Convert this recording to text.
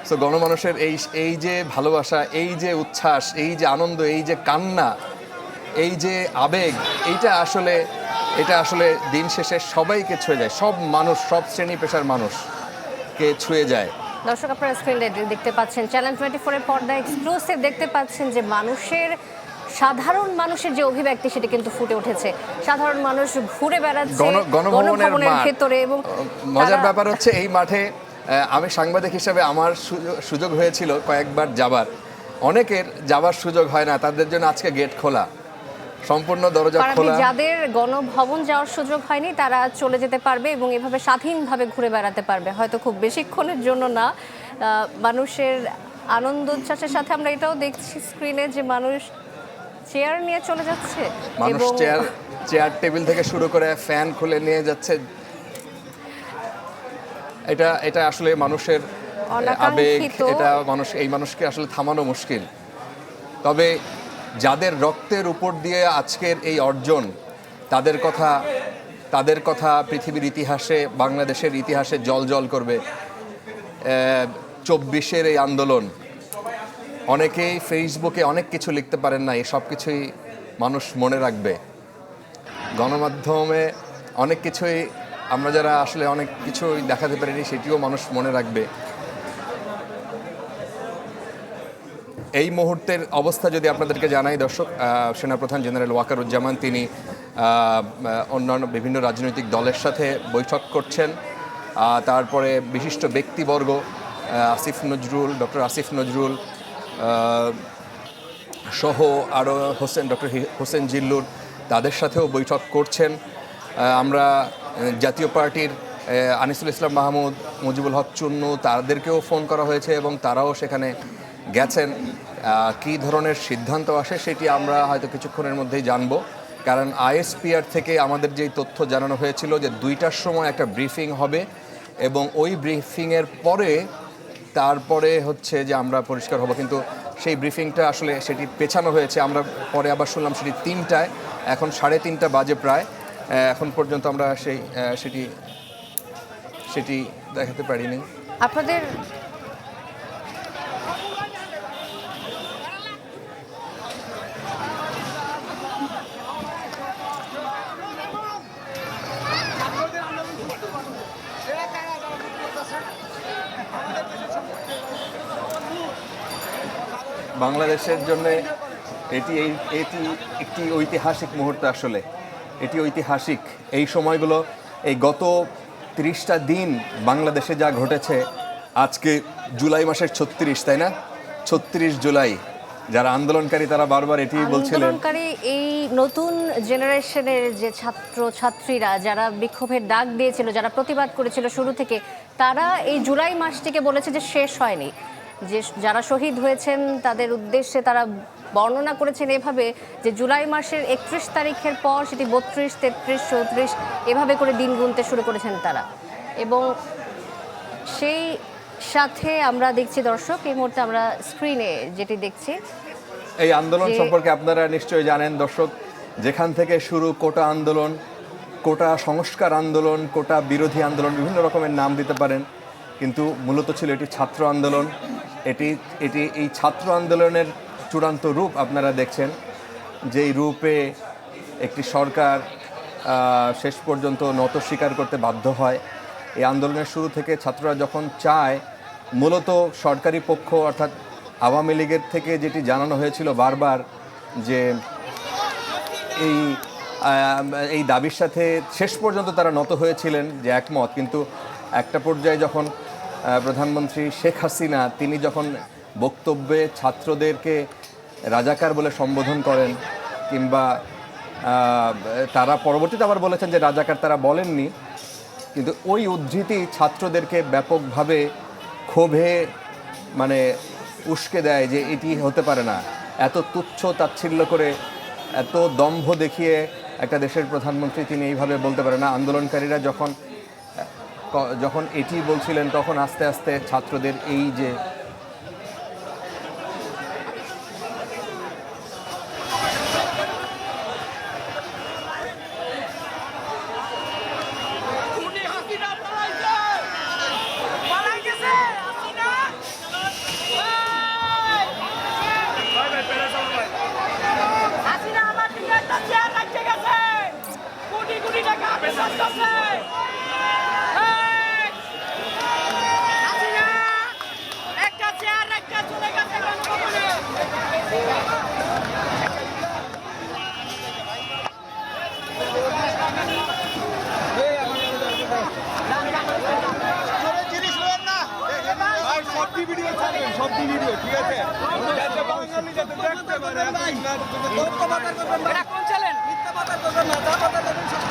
So গণমানুষের এই যে ভালোবাসা, এই যে উচ্ছ্বাস, এই যে আনন্দ, এই যে কান্না, এই যে আবেগ, এটা আসলে দিন শেষে সবাইকে ছুঁয়ে যায়। সব মানুষ, সব শ্রেণী পেশার মানুষকে ছুঁয়ে যায়। দর্শক, আপনারা স্ক্রিনে দেখতে পাচ্ছেন, চ্যানেল 24 এর পর্দা এক্সক্লুসিভ দেখতে পাচ্ছেন যে সাধারণ মানুষের যে অভিব্যক্তি সেটা কিন্তু ফুটে উঠেছে। সাধারণ মানুষ ঘুরে বেড়াচ্ছে গণভবনের ভেতরে, এবং মজার ব্যাপার হচ্ছে এই মাঠে আমি সাংবাদিক হিসেবে আমার সুযোগ হয়েছিল কয়েকবার যাবার। অনেকের যাবার সুযোগ হয় না, তাদের জন্য আজকে গেট খোলা, সম্পূর্ণ দরজা খোলা। যাদের গণভবন যাওয়ার সুযোগ হয়নি তারা চলে যেতে পারবে এবং এভাবে স্বাধীনভাবে ঘুরে বেড়াতে পারবে, হয়তো খুব বেশিক্ষণের জন্য না। মানুষের আনন্দ উচ্ছ্বাসের সাথে আমরা এটাও দেখছি স্ক্রিনে যে মানুষ চেয়ার নিয়ে চলে যাচ্ছে, মানুষ চেয়ার টেবিল থেকে শুরু করে ফ্যান খুলে নিয়ে যাচ্ছে। এটা আসলে মানুষের আবেগ, এটা এই মানুষকে আসলে থামানো মুশকিল। তবে যাদের রক্তের উপর দিয়ে আজকের এই অর্জন, তাদের কথা পৃথিবীর ইতিহাসে, বাংলাদেশের ইতিহাসে জল করবে। 24-এর এই আন্দোলন, অনেকেই ফেসবুকে অনেক কিছু লিখতে পারেন না, এই সব কিছুই মানুষ মনে রাখবে। গণমাধ্যমে অনেক কিছুই আমরা যারা আসলে অনেক কিছুই দেখাতে পারিনি, সেটিও মানুষ মনে রাখবে। এই মুহূর্তের অবস্থা যদি আপনাদেরকে জানাই দর্শক, সেনাপ্রধান জেনারেল ওয়াকারুজ্জামান তিনি অন্যান্য বিভিন্ন রাজনৈতিক দলের সাথে বৈঠক করছেন। তারপরে বিশিষ্ট ব্যক্তিবর্গ ডক্টর আসিফ নজরুল সহ আরও ডক্টর হোসেন জিল্লুর, তাদের সাথেও বৈঠক করছেন। আমরা জাতীয় পার্টির আনিসুল ইসলাম মাহমুদ, মুজিবুল হক চুন্নু, তাদেরকেও ফোন করা হয়েছে এবং তারাও সেখানে গেছেন। কী ধরনের সিদ্ধান্ত আসে সেটি আমরা হয়তো কিছুক্ষণের মধ্যেই জানব, কারণ আইএসপিআর থেকে আমাদের যেই তথ্য জানানো হয়েছিল যে 2টার সময় একটা ব্রিফিং হবে এবং ওই ব্রিফিংয়ের তারপরে হচ্ছে যে আমরা পরিষ্কার হব, কিন্তু সেই ব্রিফিংটা আসলে সেটি পেছানো হয়েছে। আমরা পরে আবার শুনলাম সেটি 3টায়, এখন 3:30 বাজে প্রায়। এখন পর্যন্ত আমরা সেটি দেখাতে পারিনি আপনাদের। বাংলাদেশের জন্য এটি একটি ঐতিহাসিক মুহূর্ত। আসলে এটি ঐতিহাসিক। এই সময়গুলো, এই গত 30টা দিন বাংলাদেশে যা ঘটেছে, আজকে জুলাই মাসের 36, তাই না? 36 জুলাই। যারা আন্দোলনকারী তারা বারবার এটি বলছিলেন, এই নতুন জেনারেশনের যে ছাত্রীরা যারা বিক্ষোভের ডাক দিয়েছিল, যারা প্রতিবাদ করেছিল শুরু থেকে, তারা এই জুলাই মাসটিকে বলেছে যে শেষ হয়নি। যে যারা শহীদ হয়েছেন তাদের উদ্দেশ্যে তারা বর্ণনা করেছেন এভাবে যে জুলাই মাসের 31 তারিখের পর সেটি 32, 33, 34 এভাবে করে দিন গুনতে শুরু করেছেন তারা। এবং সেই সাথে আমরা দেখছি দর্শক, এই মুহূর্তে আমরা স্ক্রিনে যেটি দেখছি, এই আন্দোলন সম্পর্কে আপনারা নিশ্চয়ই জানেন দর্শক, যেখান থেকে শুরু কোটা আন্দোলন, কোটা সংস্কার আন্দোলন, কোটা বিরোধী আন্দোলন, বিভিন্ন রকমের নাম দিতে পারেন, কিন্তু মূলত ছিল এটি ছাত্র আন্দোলন। এই ছাত্র আন্দোলনের চূড়ান্ত রূপ আপনারা দেখছেন, যেই রূপে একটি সরকার শেষ পর্যন্ত নত স্বীকার করতে বাধ্য হয়। এই আন্দোলনের শুরু থেকে ছাত্ররা যখন চায়, মূলত সরকারি পক্ষ অর্থাৎ আওয়ামী লীগের থেকে যেটি জানানো হয়েছিল বারবার, যে এই দাবির সাথে শেষ পর্যন্ত তারা নত হয়েছিলেন, যে একমত। কিন্তু একটা পর্যায়ে যখন প্রধানমন্ত্রী শেখ হাসিনা তিনি যখন বক্তব্যে ছাত্রদেরকে রাজাকার বলে সম্বোধন করেন, কিংবা তারা পরবর্তীতে আবার বলেছেন যে রাজাকার তারা বলেননি, কিন্তু ওই উদ্ধৃতি ছাত্রদেরকে ব্যাপকভাবে ক্ষোভে উস্কে দেয় যে এটি হতে পারে না। এত তুচ্ছ তাচ্ছিল্য করে, এত দম্ভ দেখিয়ে একটা দেশের প্রধানমন্ত্রী তিনি এইভাবে বলতে পারে না। আন্দোলনকারীরা যখন এটি বলছিলেন, তখন আস্তে আস্তে ছাত্রদের এই যে সবজি ভিডিও ছাড়বেন, সবজি ভিডিও, ঠিক আছে? যাতে বাঙালি যাতে দেখতে পারে। কোন চ্যানেল? মিথ্যা কথা করবেন না, যা কথা বলবেন সব